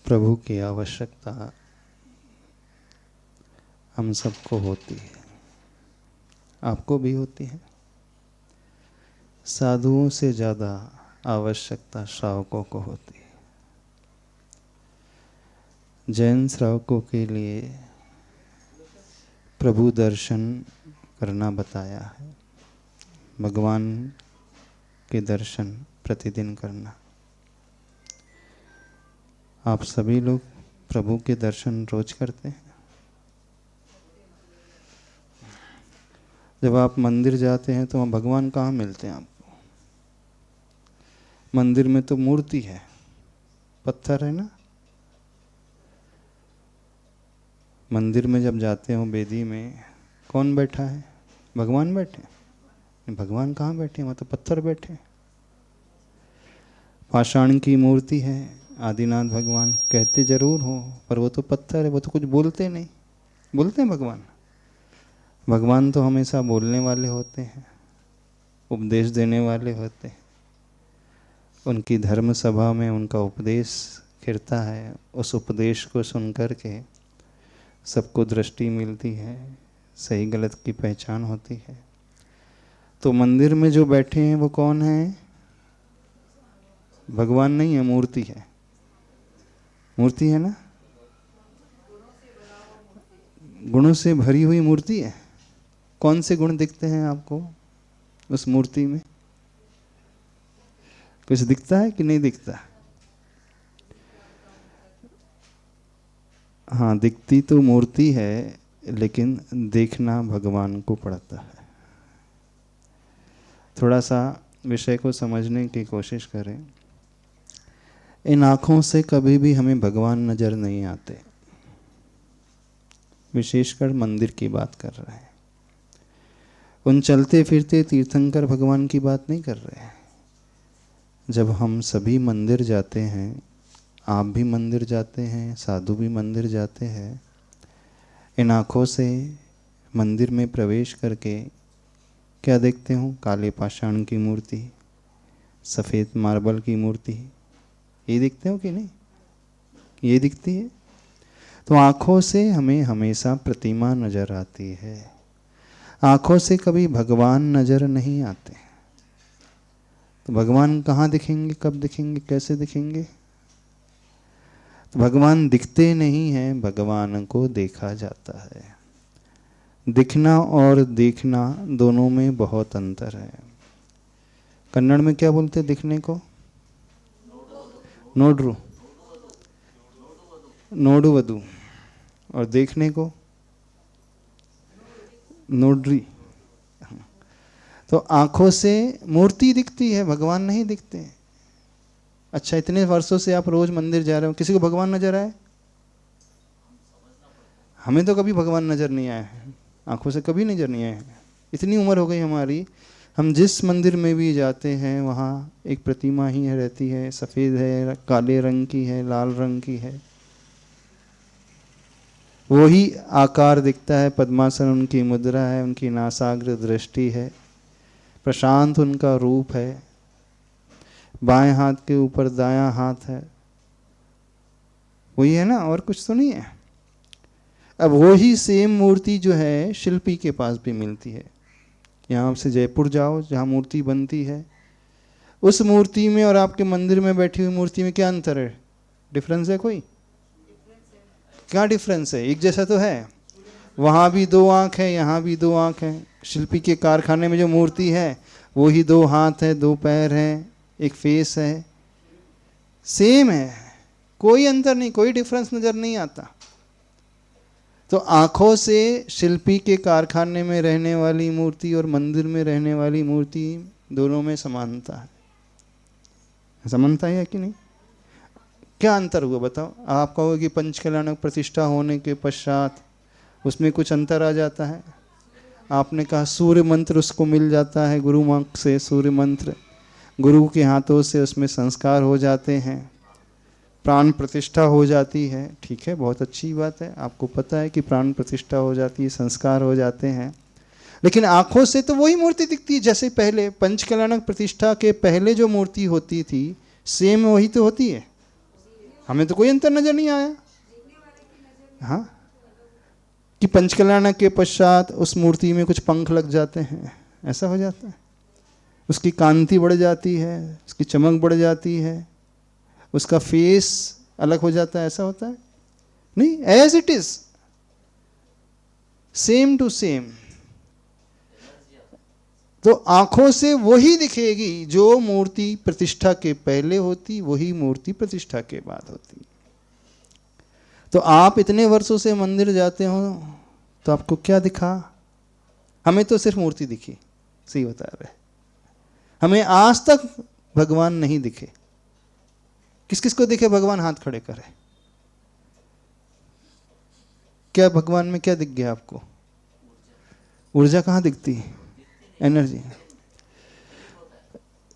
प्रभु की आवश्यकता हम सबको होती है, आपको भी होती है। साधुओं से ज़्यादा आवश्यकता श्रावकों को होती है। जैन श्रावकों के लिए प्रभु दर्शन करना बताया है, भगवान के दर्शन प्रतिदिन करना। आप सभी लोग प्रभु के दर्शन रोज करते हैं। जब आप मंदिर जाते हैं तो वहाँ भगवान कहाँ मिलते हैं आपको? मंदिर में तो मूर्ति है, पत्थर है ना। मंदिर में जब जाते हो वेदी में कौन बैठा है? भगवान बैठे। भगवान कहाँ बैठे? वहाँ तो पत्थर बैठे। पाषाण की मूर्ति है, आदिनाथ भगवान कहते जरूर हो, पर वो तो पत्थर है, वो तो कुछ बोलते नहीं। बोलते हैं भगवान? भगवान तो हमेशा बोलने वाले होते हैं, उपदेश देने वाले होते हैं। उनकी धर्म सभा में उनका उपदेश खिरता है, उस उपदेश को सुनकर के सबको दृष्टि मिलती है, सही गलत की पहचान होती है। तो मंदिर में जो बैठे हैं वो कौन है? भगवान नहीं है, मूर्ति है। मूर्ति है ना, गुणों से भरी हुई मूर्ति है। कौन से गुण दिखते हैं आपको उस मूर्ति में? कुछ दिखता है कि नहीं दिखता? हाँ, दिखती तो मूर्ति है, लेकिन देखना भगवान को पड़ता है। थोड़ा सा विषय को समझने की कोशिश करें। इन आँखों से कभी भी हमें भगवान नजर नहीं आते, विशेषकर मंदिर की बात कर रहे हैं। उन चलते फिरते तीर्थंकर भगवान की बात नहीं कर रहे हैं। जब हम सभी मंदिर जाते हैं, आप भी मंदिर जाते हैं, साधु भी मंदिर जाते हैं, इन आँखों से मंदिर में प्रवेश करके क्या देखते हो? काले पाषाण की मूर्ति, सफ़ेद मार्बल की मूर्ति, ये दिखते हो कि नहीं? ये दिखती है। तो आँखों से हमें हमेशा प्रतिमा नज़र आती है, आँखों से कभी भगवान नज़र नहीं आते। तो भगवान कहाँ दिखेंगे, कब दिखेंगे, कैसे दिखेंगे? तो भगवान दिखते नहीं हैं, भगवान को देखा जाता है। दिखना और देखना दोनों में बहुत अंतर है। कन्नड़ में क्या बोलते हैं दिखने को? नोड्रू, नोडुवधु। और देखने को नोड्री। तो आंखों से मूर्ति दिखती है, भगवान नहीं दिखते। अच्छा, इतने वर्षों से आप रोज मंदिर जा रहे हो, किसी को भगवान नजर आए? हमें तो कभी भगवान नजर नहीं आए हैं, आंखों से कभी नजर नहीं आए हैं। इतनी उम्र हो गई हमारी, हम जिस मंदिर में भी जाते हैं वहाँ एक प्रतिमा ही रहती है, सफ़ेद है, काले रंग की है, लाल रंग की है, वही आकार दिखता है। पद्मासन उनकी मुद्रा है, उनकी नासाग्र दृष्टि है, प्रशांत उनका रूप है, बाएं हाथ के ऊपर दायां हाथ है, वही है ना, और कुछ तो नहीं है। अब वही सेम मूर्ति जो है शिल्पी के पास भी मिलती है। यहाँ से जयपुर जाओ जहाँ मूर्ति बनती है, उस मूर्ति में और आपके मंदिर में बैठी हुई मूर्ति में क्या अंतर है? डिफरेंस है कोई? क्या डिफरेंस है? एक जैसा तो है। वहाँ भी दो आँख है, यहाँ भी दो आँख है। शिल्पी के कारखाने में जो मूर्ति है वो ही दो हाथ है, दो पैर हैं, एक फेस है, सेम है, कोई अंतर नहीं, कोई डिफरेंस नज़र नहीं आता। तो आँखों से शिल्पी के कारखाने में रहने वाली मूर्ति और मंदिर में रहने वाली मूर्ति, दोनों में समानता है। समानता है कि नहीं? क्या अंतर हुआ बताओ? आप कहोगे कि पंचकल्याणक प्रतिष्ठा होने के पश्चात उसमें कुछ अंतर आ जाता है। आपने कहा सूर्य मंत्र उसको मिल जाता है, गुरु मंत्र से सूर्य मंत्र, गुरु के हाथों से उसमें संस्कार हो जाते हैं, प्राण प्रतिष्ठा हो जाती है। ठीक है, बहुत अच्छी बात है, आपको पता है कि प्राण प्रतिष्ठा हो जाती है, संस्कार हो जाते हैं। लेकिन आँखों से तो वही मूर्ति दिखती है जैसे पहले पंचकल्याणक प्रतिष्ठा के पहले जो मूर्ति होती थी, सेम वही तो होती है। हमें तो कोई अंतर नजर नहीं आया। हाँ, कि पंचकल्याण के पश्चात उस मूर्ति में कुछ पंख लग जाते हैं, ऐसा हो जाता है। उसकी कांति बढ़ जाती है, उसकी चमक बढ़ जाती है, उसका फेस अलग हो जाता है, ऐसा होता है नहीं। As it is, same to same. तो आंखों से वही दिखेगी जो मूर्ति प्रतिष्ठा के पहले होती, वही मूर्ति प्रतिष्ठा के बाद होती। तो आप इतने वर्षों से मंदिर जाते हो तो आपको क्या दिखा? हमें तो सिर्फ मूर्ति दिखी, सही बता रहे। हमें आज तक भगवान नहीं दिखे। किस किस को दिखे भगवान? हाथ खड़े करे। क्या भगवान में क्या दिख गया आपको? ऊर्जा कहाँ दिखती है? एनर्जी।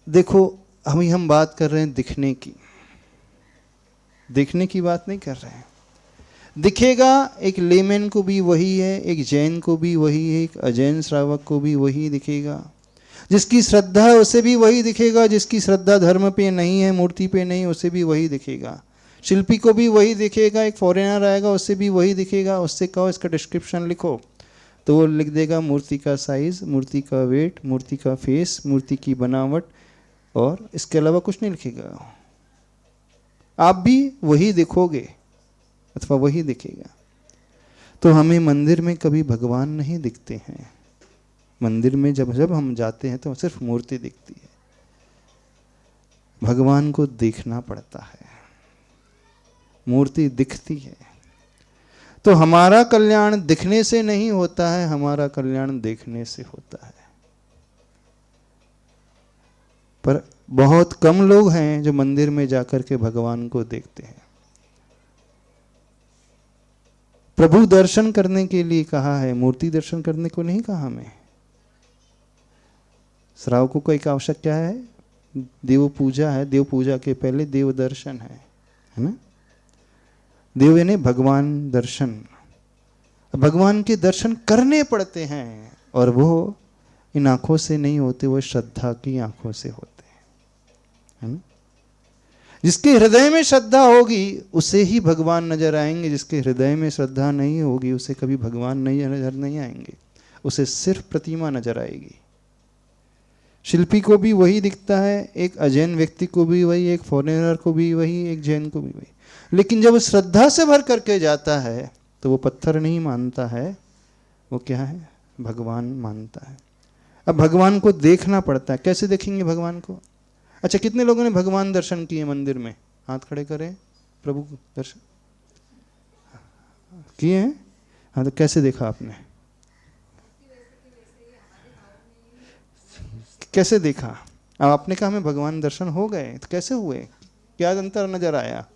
देखो, हम बात कर रहे हैं दिखने की, देखने की बात नहीं कर रहे हैं। दिखेगा एक लेमैन को भी वही है, एक जैन को भी वही है, एक अजैन श्रावक को भी वही दिखेगा। जिसकी श्रद्धा है उसे भी वही दिखेगा, जिसकी श्रद्धा धर्म पे नहीं है, मूर्ति पे नहीं, उसे भी वही दिखेगा। शिल्पी को भी वही दिखेगा, एक फॉरेनर आएगा उससे भी वही दिखेगा। उससे कहो इसका डिस्क्रिप्शन लिखो, तो वो लिख देगा मूर्ति का साइज, मूर्ति का वेट, मूर्ति का फेस, मूर्ति की बनावट, और इसके अलावा कुछ नहीं लिखेगा। आप भी वही दिखोगे अथवा वही दिखेगा। तो हमें मंदिर में कभी भगवान नहीं दिखते हैं। मंदिर में जब जब हम जाते हैं तो सिर्फ मूर्ति दिखती है। भगवान को देखना पड़ता है, मूर्ति दिखती है। तो हमारा कल्याण दिखने से नहीं होता है, हमारा कल्याण देखने से होता है। पर बहुत कम लोग हैं जो मंदिर में जाकर के भगवान को देखते हैं। प्रभु दर्शन करने के लिए कहा है, मूर्ति दर्शन करने को नहीं कहा। हमें श्रावकों को एक आवश्यक क्या है? देव पूजा है। देव पूजा के पहले देव दर्शन है ना। देव यानी भगवान दर्शन। भगवान के दर्शन करने पड़ते हैं, और वो इन आंखों से नहीं होते, वो श्रद्धा की आंखों से होते हैं, है ना। जिसके हृदय में श्रद्धा होगी उसे ही भगवान नजर आएंगे। जिसके हृदय में श्रद्धा नहीं होगी उसे कभी भगवान नजर नहीं आएंगे, उसे सिर्फ प्रतिमा नजर आएगी। शिल्पी को भी वही दिखता है, एक अजैन व्यक्ति को भी वही, एक फॉरेनर को भी वही, एक जैन को भी वही। लेकिन जब श्रद्धा से भर करके जाता है तो वो पत्थर नहीं मानता है, वो क्या है? भगवान मानता है। अब भगवान को देखना पड़ता है। कैसे देखेंगे भगवान को? अच्छा, कितने लोगों ने भगवान दर्शन किए मंदिर में? हाथ खड़े करें। प्रभु दर्शन किए हैं? हाँ, तो कैसे देखा आपने? कैसे देखा? अब आपने कहा हमें भगवान दर्शन हो गए, तो कैसे हुए? क्या अंतर नजर आया?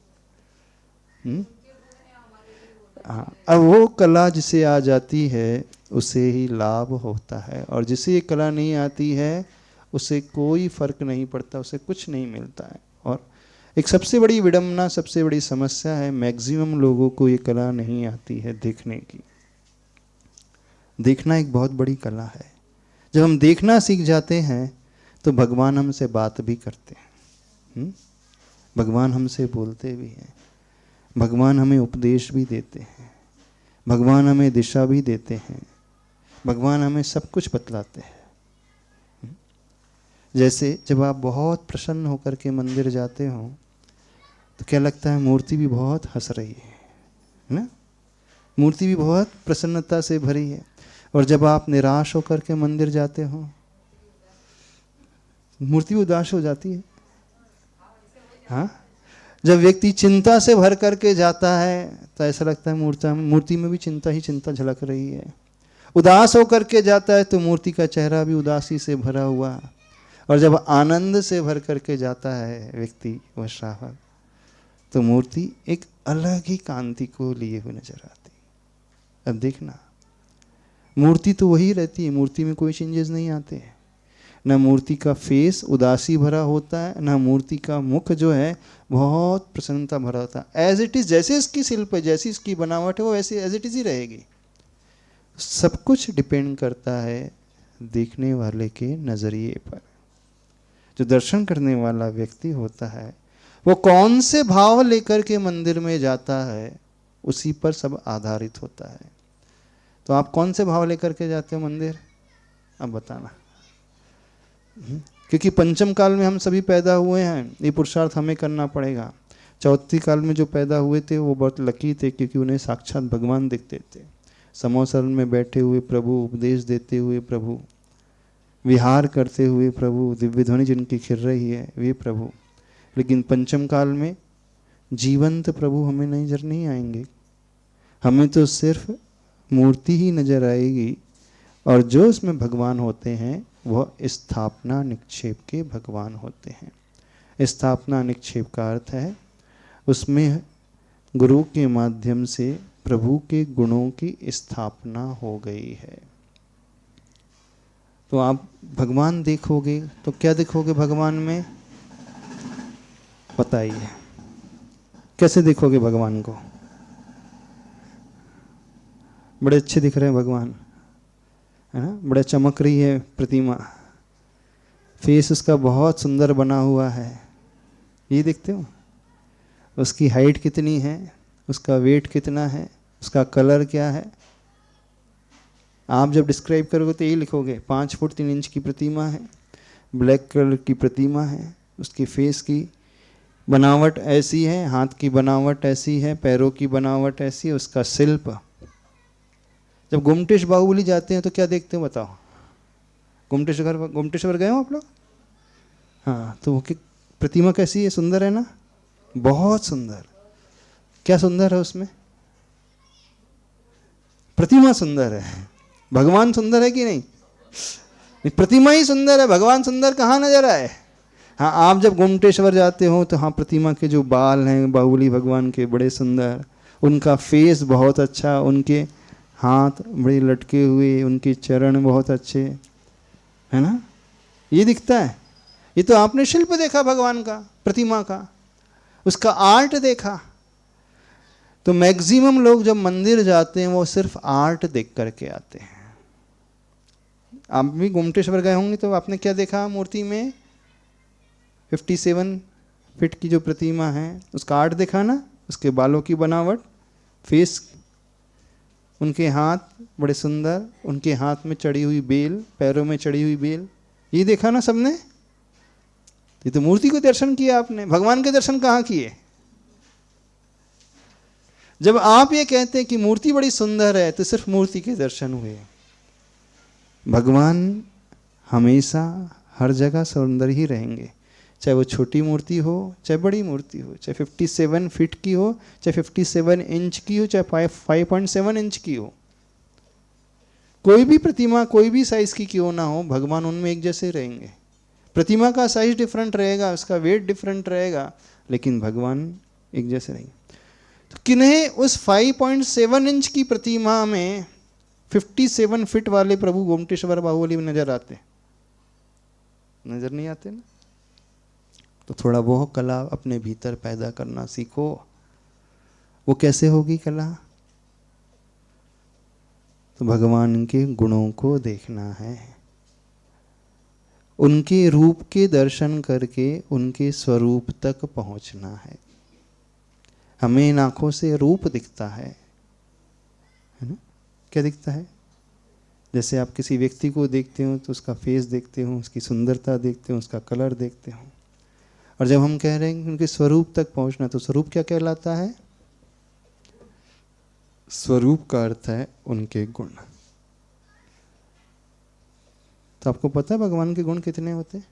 हाँ, अब वो कला जिसे आ जाती है उसे ही लाभ होता है, और जिसे ये कला नहीं आती है उसे कोई फर्क नहीं पड़ता, उसे कुछ नहीं मिलता है। और एक सबसे बड़ी विडंबना, सबसे बड़ी समस्या है, मैक्सिमम लोगों को ये कला नहीं आती है देखने की। देखना एक बहुत बड़ी कला है। जब हम देखना सीख जाते हैं तो भगवान हमसे बात भी करते हैं, भगवान हमसे बोलते भी हैं, भगवान हमें उपदेश भी देते हैं, भगवान हमें दिशा भी देते हैं, भगवान हमें सब कुछ बतलाते हैं। जैसे जब आप बहुत प्रसन्न होकर के मंदिर जाते हो तो क्या लगता है? मूर्ति भी बहुत हंस रही है ना, मूर्ति भी बहुत प्रसन्नता से भरी है। और जब आप निराश होकर के मंदिर जाते हो, मूर्ति भी उदास हो जाती है। हाँ, जब व्यक्ति चिंता से भर करके जाता है तो ऐसा लगता है मूर्ति में भी चिंता ही चिंता झलक रही है। उदास होकर के जाता है तो मूर्ति का चेहरा भी उदासी से भरा हुआ। और जब आनंद से भर करके जाता है व्यक्ति, वह श्रावक, तो मूर्ति एक अलग ही कांति को लिए हुए नजर आती। अब देखना, मूर्ति तो वही रहती है, मूर्ति में कोई चेंजेस नहीं आते हैं। ना मूर्ति का फेस उदासी भरा होता है, ना मूर्ति का मुख जो है बहुत प्रसन्नता भरा होता है। एज इट इज, जैसे इसकी शिल्प है, जैसी इसकी बनावट है, वो वैसे एज इट इज ही रहेगी। सब कुछ डिपेंड करता है देखने वाले के नजरिए पर। जो दर्शन करने वाला व्यक्ति होता है वो कौन से भाव लेकर के मंदिर में जाता है उसी पर सब आधारित होता है। तो आप कौन से भाव लेकर के जाते हो मंदिर, अब बताना। क्योंकि पंचम काल में हम सभी पैदा हुए हैं, ये पुरुषार्थ हमें करना पड़ेगा। चौथी काल में जो पैदा हुए थे वो बहुत लकी थे, क्योंकि उन्हें साक्षात भगवान दिखते थे। समोसर में बैठे हुए प्रभु, उपदेश देते हुए प्रभु, विहार करते हुए प्रभु, दिव्य ध्वनि जिनकी खिर रही है वे प्रभु। लेकिन पंचम काल में जीवंत प्रभु हमें नजर नहीं आएंगे, हमें तो सिर्फ मूर्ति ही नजर आएगी। और जो उसमें भगवान होते हैं वह स्थापना निक्षेप के भगवान होते हैं। स्थापना निक्षेप का अर्थ है उसमें गुरु के माध्यम से प्रभु के गुणों की स्थापना हो गई है। तो आप भगवान देखोगे तो क्या देखोगे भगवान में, बताइए कैसे देखोगे भगवान को? बड़े अच्छे दिख रहे हैं भगवान, है ना, बड़ा चमक रही है प्रतिमा, फेस उसका बहुत सुंदर बना हुआ है, ये देखते हो। उसकी हाइट कितनी है, उसका वेट कितना है, उसका कलर क्या है। आप जब डिस्क्राइब करोगे तो यही लिखोगे 5 फुट 3 इंच की प्रतिमा है, ब्लैक कलर की प्रतिमा है, उसके फेस की बनावट ऐसी है, हाथ की बनावट ऐसी है, पैरों की बनावट ऐसी है, उसका शिल्प। जब गोमटेश बाहुबली जाते हैं तो क्या देखते हो बताओ? गोमटेश्वर गए हो आप लोग? हाँ, तो वो की प्रतिमा कैसी है, सुंदर है ना, बहुत सुंदर। क्या सुंदर है उसमें? प्रतिमा सुंदर है। भगवान सुंदर है कि नहीं? प्रतिमा ही सुंदर है, भगवान सुंदर कहाँ नजर आए? हाँ, आप जब गोमटेश्वर जाते हो तो हाँ, प्रतिमा के जो बाल हैं बाहुबली भगवान के बड़े सुंदर, उनका फेस बहुत अच्छा, उनके हाथ बड़े लटके हुए, उनके चरण बहुत अच्छे, है ना, ये दिखता है। ये तो आपने शिल्प देखा भगवान का, प्रतिमा का, उसका आर्ट देखा। तो मैक्सिमम लोग जब मंदिर जाते हैं वो सिर्फ आर्ट देख करके आते हैं। आप भी गोमटेश्वर गए होंगे तो आपने क्या देखा मूर्ति में? 57 फीट की जो प्रतिमा है उसका आर्ट देखा ना, उसके बालों की बनावट, फेस, उनके हाथ बड़े सुंदर, उनके हाथ में चढ़ी हुई बेल, पैरों में चढ़ी हुई बेल, ये देखा ना सबने। ये तो मूर्ति को दर्शन किया आपने, भगवान के दर्शन कहाँ किए? जब आप ये कहते हैं कि मूर्ति बड़ी सुंदर है तो सिर्फ मूर्ति के दर्शन हुए। भगवान हमेशा हर जगह सुंदर ही रहेंगे, चाहे वो छोटी मूर्ति हो चाहे बड़ी मूर्ति हो, चाहे 57 फीट की हो चाहे 57 इंच की हो चाहे 5.7 इंच की हो। कोई भी प्रतिमा कोई भी साइज की क्यों ना हो, भगवान उनमें एक जैसे रहेंगे। प्रतिमा का साइज डिफरेंट रहेगा, उसका वेट डिफरेंट रहेगा, लेकिन भगवान एक जैसे रहेंगे। तो किन्हें उस 5.7 इंच की प्रतिमा में 57 फीट वाले प्रभु गोमटेश्वर बाहुबली में नजर आते? नजर नहीं आते ना। तो थोड़ा वो कला अपने भीतर पैदा करना सीखो। वो कैसे होगी कला? तो भगवान के गुणों को देखना है, उनके रूप के दर्शन करके उनके स्वरूप तक पहुंचना है। हमें इन आंखों से रूप दिखता है ना, क्या दिखता है? जैसे आप किसी व्यक्ति को देखते हो तो उसका फेस देखते हो, उसकी सुंदरता देखते हो, उसका कलर देखते हो। और जब हम कह रहे हैं कि उनके स्वरूप तक पहुंचना, तो स्वरूप क्या कहलाता है? स्वरूप का अर्थ है उनके गुण। तो आपको पता है भगवान के गुण कितने होते?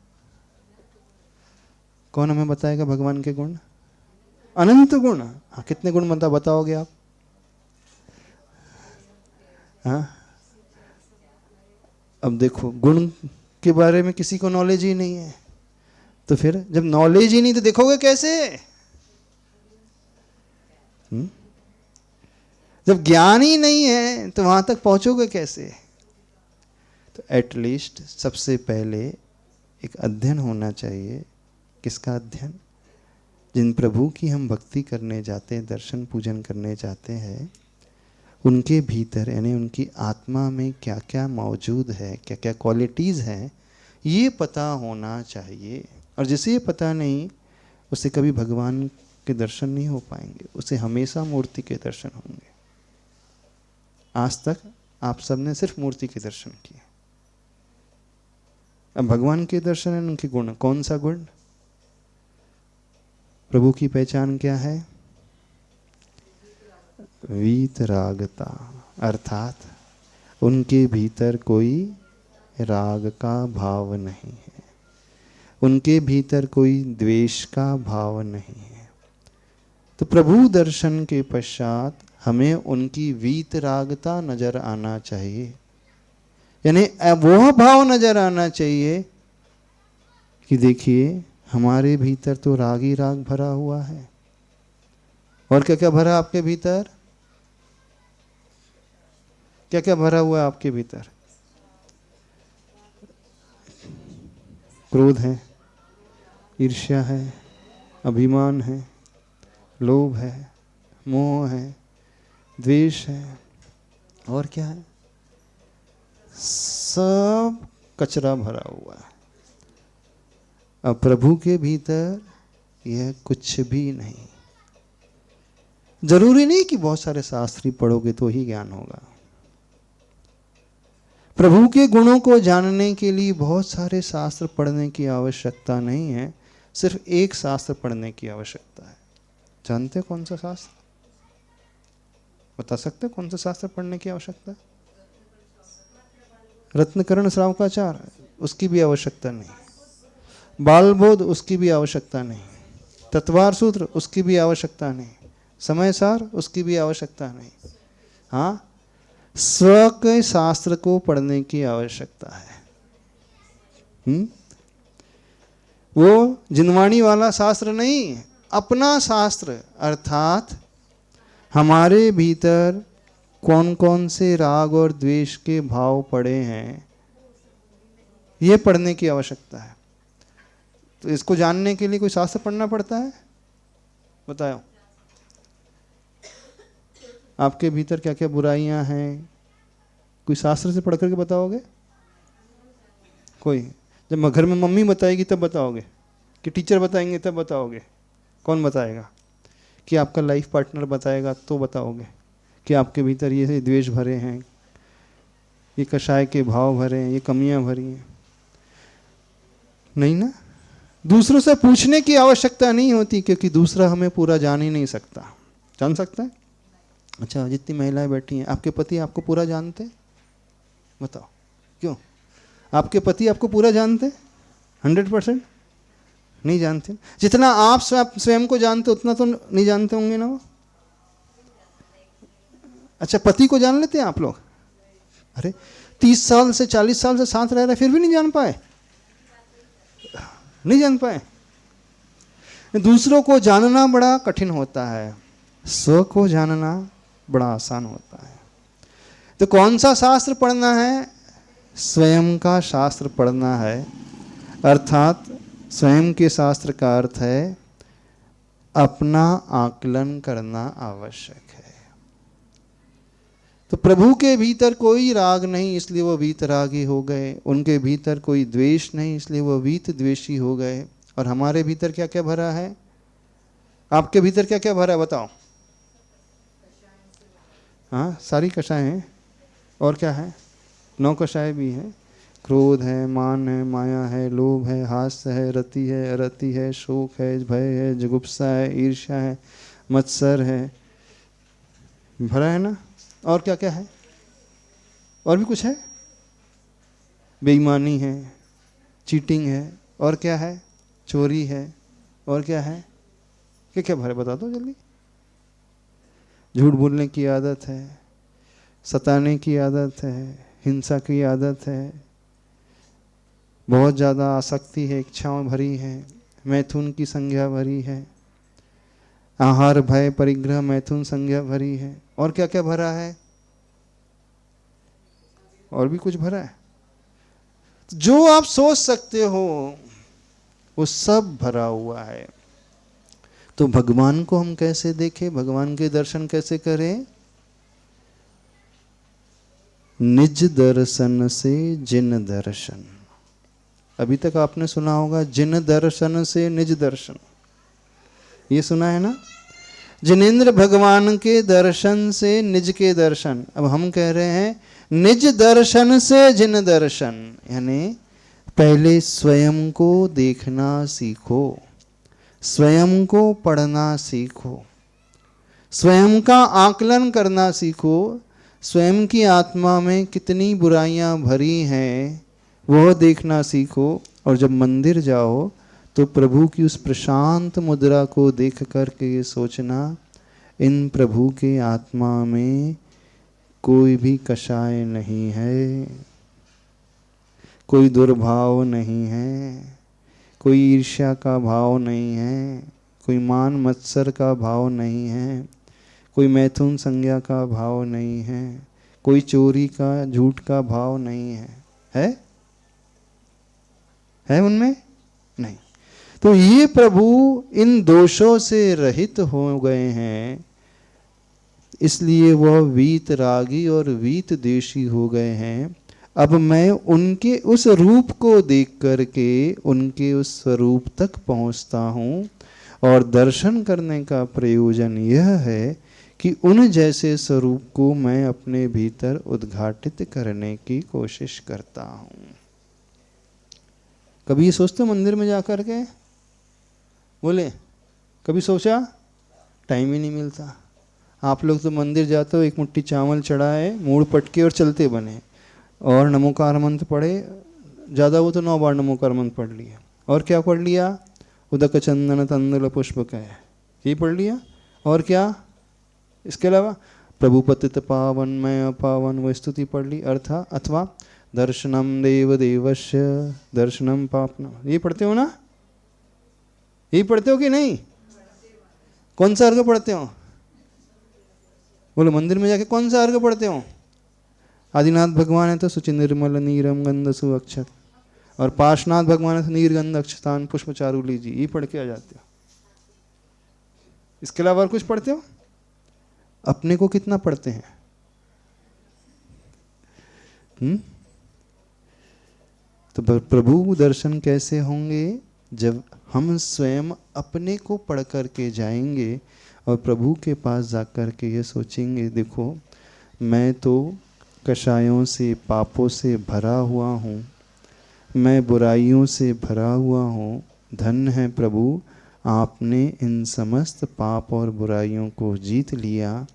कौन हमें बताएगा भगवान के गुण? अनंत गुण। हाँ, कितने गुण बताओगे आप? हाँ, अब देखो, गुण के बारे में किसी को नॉलेज ही नहीं है, तो फिर जब नॉलेज ही नहीं तो देखोगे कैसे? जब ज्ञान ही नहीं है तो वहां तक पहुंचोगे कैसे? तो एटलीस्ट सबसे पहले एक अध्ययन होना चाहिए। किसका अध्ययन? जिन प्रभु की हम भक्ति करने जाते हैं, दर्शन पूजन करने जाते हैं, उनके भीतर यानी उनकी आत्मा में क्या क्या मौजूद है, क्या क्या क्वालिटीज़ हैं, ये पता होना चाहिए। और जिसे ये पता नहीं उसे कभी भगवान के दर्शन नहीं हो पाएंगे, उसे हमेशा मूर्ति के दर्शन होंगे। आज तक आप सबने सिर्फ मूर्ति के दर्शन किए, अब भगवान के दर्शन है, उनके गुण। कौन सा गुण? प्रभु की पहचान क्या है? वीतरागता, अर्थात उनके भीतर कोई राग का भाव नहीं है, उनके भीतर कोई द्वेष का भाव नहीं है। तो प्रभु दर्शन के पश्चात हमें उनकी वीतरागता नजर आना चाहिए, यानी वह भाव नजर आना चाहिए कि देखिए हमारे भीतर तो राग ही राग भरा हुआ है। और क्या क्या भरा आपके भीतर? क्या क्या भरा हुआ है आपके भीतर? क्रोध है, ईर्ष्या है, अभिमान है, लोभ है, मोह है, द्वेष है, और क्या है? सब कचरा भरा हुआ है। अब प्रभु के भीतर यह कुछ भी नहीं। जरूरी नहीं कि बहुत सारे शास्त्री पढ़ोगे तो ही ज्ञान होगा। प्रभु के गुणों को जानने के लिए बहुत सारे शास्त्र पढ़ने की आवश्यकता नहीं है, सिर्फ एक शास्त्र पढ़ने की आवश्यकता है। जानते हो कौन सा शास्त्र? बता सकते हो कौन सा शास्त्र पढ़ने की आवश्यकता है? रत्नकरण श्रावकाचार, उसकी भी आवश्यकता नहीं। बालबोध, उसकी भी आवश्यकता नहीं। तत्वार सूत्र, उसकी भी आवश्यकता नहीं। समय सार, उसकी भी आवश्यकता नहीं। हाँ, स्व के शास्त्र को पढ़ने की आवश्यकता है। वो जिनवाणी वाला शास्त्र नहीं, अपना शास्त्र, अर्थात हमारे भीतर कौन कौन से राग और द्वेष के भाव पड़े हैं, ये पढ़ने की आवश्यकता है। तो इसको जानने के लिए कोई शास्त्र पढ़ना पड़ता है? बताओ, आपके भीतर क्या क्या बुराइयां हैं, कोई शास्त्र से पढ़ करके बताओगे? कोई? जब घर में मम्मी बताएगी तब बताओगे, कि टीचर बताएंगे तब बताओगे? कौन बताएगा? कि आपका लाइफ पार्टनर बताएगा तो बताओगे कि आपके भीतर ये द्वेष भरे हैं, ये कषाय के भाव भरे हैं, ये कमियां भरी हैं? नहीं ना। दूसरों से पूछने की आवश्यकता नहीं होती, क्योंकि दूसरा हमें पूरा जान ही नहीं सकता। जान सकता है? अच्छा, जितनी महिलाएं बैठी हैं, आपके पति आपको पूरा जानते? बताओ क्यों? आपके पति आपको पूरा जानते? 100% नहीं जानते। जितना आप स्वयं को जानते उतना तो नहीं जानते होंगे ना वो। अच्छा, पति को जान लेते हैं आप लोग? अरे 30 साल से 40 साल से साथ रह रहे, फिर भी नहीं जान पाए? नहीं जान पाए। दूसरों को जानना बड़ा कठिन होता है, स्व को जानना बड़ा आसान होता है। तो कौन सा शास्त्र पढ़ना है? स्वयं का शास्त्र पढ़ना है, अर्थात स्वयं के शास्त्र का अर्थ है अपना आकलन करना आवश्यक है। तो प्रभु के भीतर कोई राग नहीं, इसलिए वो वीतरागी हो गए। उनके भीतर कोई द्वेष नहीं, इसलिए वो वीत द्वेषी हो गए। और हमारे भीतर क्या क्या भरा है? आपके भीतर क्या क्या भरा है बताओ? हाँ, सारी कषाय हैं। और क्या है? 9 कषाय भी हैं। क्रोध है, मान है, माया है, लोभ है, हास्य है, रति है, अरति है, शोक है, भय है, जुगुप्सा है, ईर्ष्या है, मत्सर है, भरा है ना। और क्या क्या है? और भी कुछ है? बेईमानी है, चीटिंग है, और क्या है? चोरी है, और क्या है? क्या क्या भरा बता दो जल्दी। झूठ बोलने की आदत है, सताने की आदत है, हिंसा की आदत है, बहुत ज़्यादा आसक्ति है, इच्छाओं भरी है, मैथुन की संज्ञा भरी है, आहार भय परिग्रह मैथुन संज्ञा भरी है। और क्या क्या भरा है? और भी कुछ भरा है? जो आप सोच सकते हो वो सब भरा हुआ है। तो भगवान को हम कैसे देखें, भगवान के दर्शन कैसे करें? निज दर्शन से जिन दर्शन। अभी तक आपने सुना होगा जिन दर्शन से निज दर्शन। ये सुना है ना, जिनेंद्र भगवान के दर्शन से निज के दर्शन। अब हम कह रहे हैं निज दर्शन से जिन दर्शन, यानी पहले स्वयं को देखना सीखो, स्वयं को पढ़ना सीखो, स्वयं का आकलन करना सीखो, स्वयं की आत्मा में कितनी बुराइयां भरी हैं वह देखना सीखो। और जब मंदिर जाओ तो प्रभु की उस प्रशांत मुद्रा को देख कर के ये सोचना, इन प्रभु के आत्मा में कोई भी कषाय नहीं है, कोई दुर्भाव नहीं है, कोई ईर्ष्या का भाव नहीं है, कोई मान मत्सर का भाव नहीं है, कोई मैथुन संज्ञा का भाव नहीं है, कोई चोरी का झूठ का भाव नहीं है, है उनमें नहीं। तो ये प्रभु इन दोषों से रहित हो गए हैं, इसलिए वह वीत रागी और वीत देशी हो गए हैं। अब मैं उनके उस रूप को देख करके उनके उस स्वरूप तक पहुंचता हूँ, और दर्शन करने का प्रयोजन यह है कि उन जैसे स्वरूप को मैं अपने भीतर उद्घाटित करने की कोशिश करता हूँ। कभी ये सोचते हो मंदिर में जाकर के? बोले कभी सोचा? टाइम ही नहीं मिलता। आप लोग तो मंदिर जाते हो, एक मुट्ठी चावल चढ़ाए, मूड़ पटके और चलते बने, और नमोकार मंत्र पढ़े, ज़्यादा वो तो 9 बार नमोकार मंत्र पढ़ लिया। और क्या पढ़ लिया? उदक चंदन तंदुल पुष्पक है, ये पढ़ लिया। और क्या इसके अलावा? प्रभु पतित पावन मैं अपावन, वो स्तुति पढ़ ली। अथवा दर्शनम देव देवस्य दर्शनम पापना, ये पढ़ते हो ना? ये पढ़ते हो कि नहीं? कौन सा अर्घ पढ़ते हो? बोलो मंदिर में जाके कौन सा अर्घ पढ़ते हो? आदिनाथ भगवान है तो सुचि निर्मल नीरम गंध सुअक्षत, और पार्श्वनाथ भगवान है तो नीरगंध अक्षतान पुष्प चारु लीजिए, ये पढ़ के आ जाते हो। इसके अलावा और कुछ पढ़ते हो? अपने को कितना पढ़ते हैं? तो प्रभु दर्शन कैसे होंगे? जब हम स्वयं अपने को पढ़ करके जाएंगे और प्रभु के पास जाकर के ये सोचेंगे, देखो मैं तो कषायों से पापों से भरा हुआ हूँ, मैं बुराइयों से भरा हुआ हूँ। धन्य है प्रभु, आपने इन समस्त पाप और बुराइयों को जीत लिया,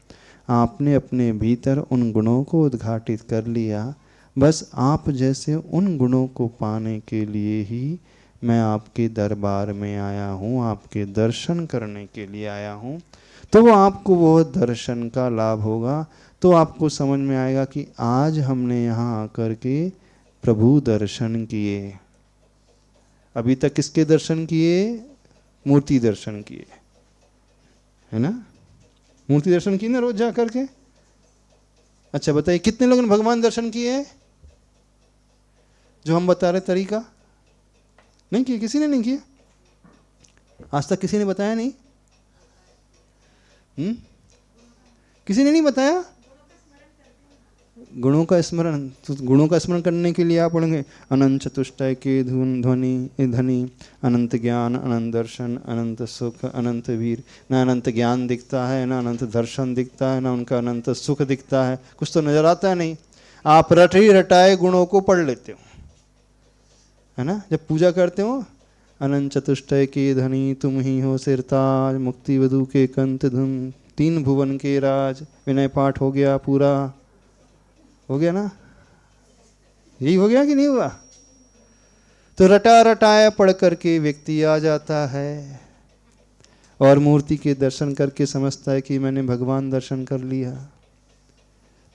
आपने अपने भीतर उन गुणों को उद्घाटित कर लिया। बस आप जैसे उन गुणों को पाने के लिए ही मैं आपके दरबार में आया हूँ, आपके दर्शन करने के लिए आया हूँ। तो वो आपको वो दर्शन का लाभ होगा, तो आपको समझ में आएगा कि आज हमने यहाँ आकर के प्रभु दर्शन किए। अभी तक किसके दर्शन किए? मूर्ति दर्शन किए, है ना? मूर्ति दर्शन किए ना रोज जा करके। अच्छा बताइए कितने लोगों ने भगवान दर्शन किए? जो हम बता रहे तरीका नहीं किए, किसी ने नहीं किया आज तक, किसी ने बताया नहीं। किसी ने नहीं बताया। गुणों का स्मरण, तो गुणों का स्मरण करने के लिए आप पढ़ेंगे अनंत चतुष्टय के ध्वनि धनी, अनंत ज्ञान, अनंत दर्शन, अनंत सुख, अनंत वीर। ना अनंत ज्ञान दिखता है, ना अनंत दर्शन दिखता है, ना उनका अनंत सुख दिखता है, कुछ तो नजर आता है नहीं। आप रट ही रटाए गुणों को पढ़ लेते हो, है ना? जब पूजा करते हो, अनंत चतुष्टय के धनी तुम ही हो सिरताज, मुक्ति वधु के कंत धुन, 3 भुवन के राज, विनय पाठ हो गया पूरा, हो गया ना? यही हो गया कि नहीं हुआ? तो रटा रटाया पढ़ करके व्यक्ति आ जाता है और मूर्ति के दर्शन करके समझता है कि मैंने भगवान दर्शन कर लिया।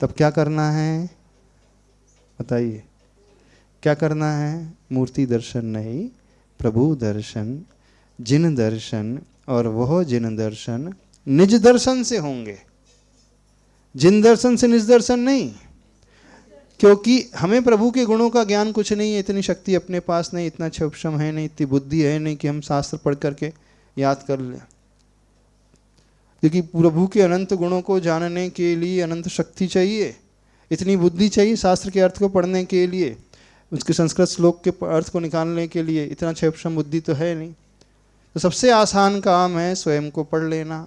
तब क्या करना है बताइए? क्या करना है? मूर्ति दर्शन नहीं, प्रभु दर्शन, जिन दर्शन, और वह जिन दर्शन निज दर्शन से होंगे। जिन दर्शन से निज दर्शन नहीं, क्योंकि हमें प्रभु के गुणों का ज्ञान कुछ नहीं है, इतनी शक्ति अपने पास नहीं, इतना क्षमता है नहीं, इतनी बुद्धि है नहीं कि हम शास्त्र पढ़ करके याद कर लें। क्योंकि प्रभु के अनंत गुणों को जानने के लिए अनंत शक्ति चाहिए, इतनी बुद्धि चाहिए शास्त्र के अर्थ को पढ़ने के लिए, उसके संस्कृत श्लोक के अर्थ को निकालने के लिए इतना क्षमता बुद्धि तो है नहीं। तो सबसे आसान काम है स्वयं को पढ़ लेना।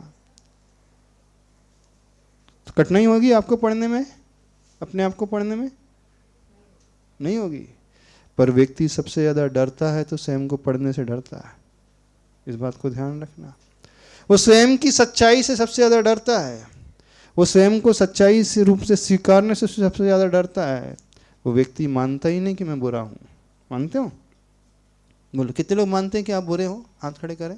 तो कठिनाई होगी आपको पढ़ने में, अपने आप को पढ़ने में नहीं होगी, पर व्यक्ति सबसे ज़्यादा डरता है तो स्वयं को पढ़ने से डरता है। इस बात को ध्यान रखना। वो स्वयं की सच्चाई से सबसे ज़्यादा डरता है, वो स्वयं को सच्चाई से रूप से स्वीकारने से सबसे ज़्यादा डरता है। वो व्यक्ति मानता ही नहीं कि मैं बुरा हूँ। मानते हो? बोलो, कितने लोग मानते हैं कि आप बुरे हो? हाथ खड़े करें।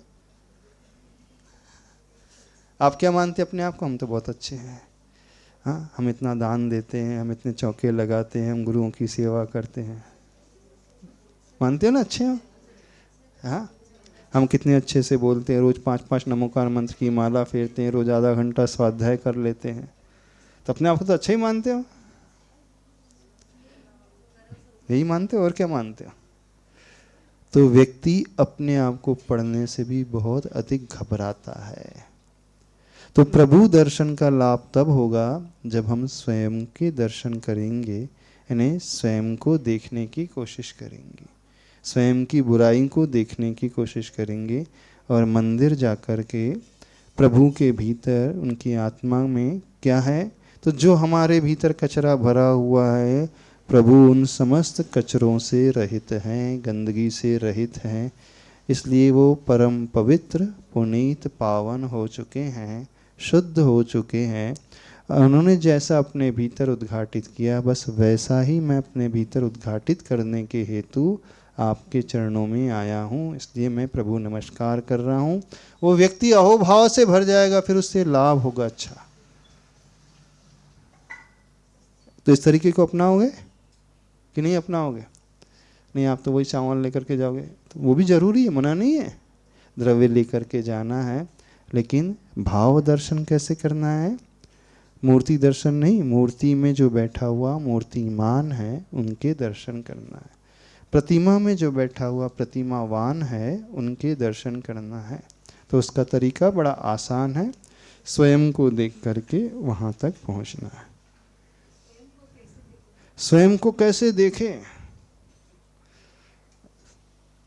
आप क्या मानते हैं अपने आप को? हम तो बहुत अच्छे हैं, हाँ, हम इतना दान देते हैं, हम इतने चौके लगाते हैं, हम गुरुओं की सेवा करते हैं। मानते हो ना अच्छे हो? हाँ, हम कितने अच्छे से बोलते हैं, रोज 5-5 नमोकार मंत्र की माला फेरते हैं, रोज आधा घंटा स्वाध्याय कर लेते हैं, तो अपने आप को तो अच्छा ही मानते हो। यही मानते हो और क्या मानते हो? तो व्यक्ति अपने आप को पढ़ने से भी बहुत अधिक घबराता है। तो प्रभु दर्शन का लाभ तब होगा जब हम स्वयं के दर्शन करेंगे, यानी स्वयं को देखने की कोशिश करेंगे, स्वयं की बुराई को देखने की कोशिश करेंगे, और मंदिर जाकर के प्रभु के भीतर उनकी आत्मा में क्या है, तो जो हमारे भीतर कचरा भरा हुआ है, प्रभु उन समस्त कचरों से रहित हैं, गंदगी से रहित हैं, इसलिए वो परम पवित्र पुनीत पावन हो चुके हैं, शुद्ध हो चुके हैं। उन्होंने जैसा अपने भीतर उद्घाटित किया, बस वैसा ही मैं अपने भीतर उद्घाटित करने के हेतु आपके चरणों में आया हूँ, इसलिए मैं प्रभु नमस्कार कर रहा हूँ। वो व्यक्ति अहोभाव से भर जाएगा, फिर उससे लाभ होगा अच्छा। तो इस तरीके को अपनाओगे कि नहीं अपनाओगे? नहीं, आप तो वही चावल लेकर के जाओगे, तो वो भी जरूरी है, मना नहीं है, द्रव्य लेकर के जाना है, लेकिन भाव दर्शन कैसे करना है? मूर्ति दर्शन नहीं, मूर्ति में जो बैठा हुआ मूर्तिमान है उनके दर्शन करना है। प्रतिमा में जो बैठा हुआ प्रतिमावान है उनके दर्शन करना है। तो उसका तरीका बड़ा आसान है, स्वयं को देख करके वहाँ तक पहुँचना है। स्वयं को कैसे देखें?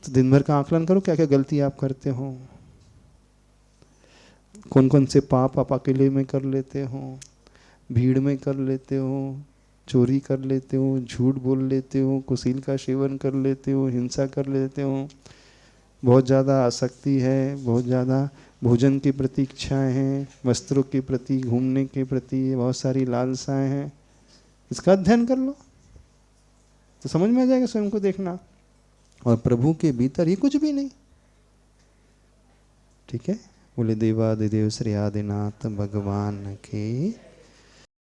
तो दिन भर का आकलन करो, क्या क्या गलती आप करते हो, कौन कौन से पाप आप अकेले में कर लेते हो, भीड़ में कर लेते हो, चोरी कर लेते हो, झूठ बोल लेते हो, कुसील का सेवन कर लेते हो, हिंसा कर लेते हो, बहुत ज़्यादा आसक्ति है, बहुत ज़्यादा भोजन के प्रति इच्छाएँ हैं, वस्त्रों के प्रति, घूमने के प्रति बहुत सारी लालसाएँ हैं। इसका अध्ययन कर लो तो समझ में आ जाएगा स्वयं को देखना। और प्रभु के भीतर ही कुछ भी नहीं। ठीक है, बोले देवादिदेव श्री आदिनाथ भगवान की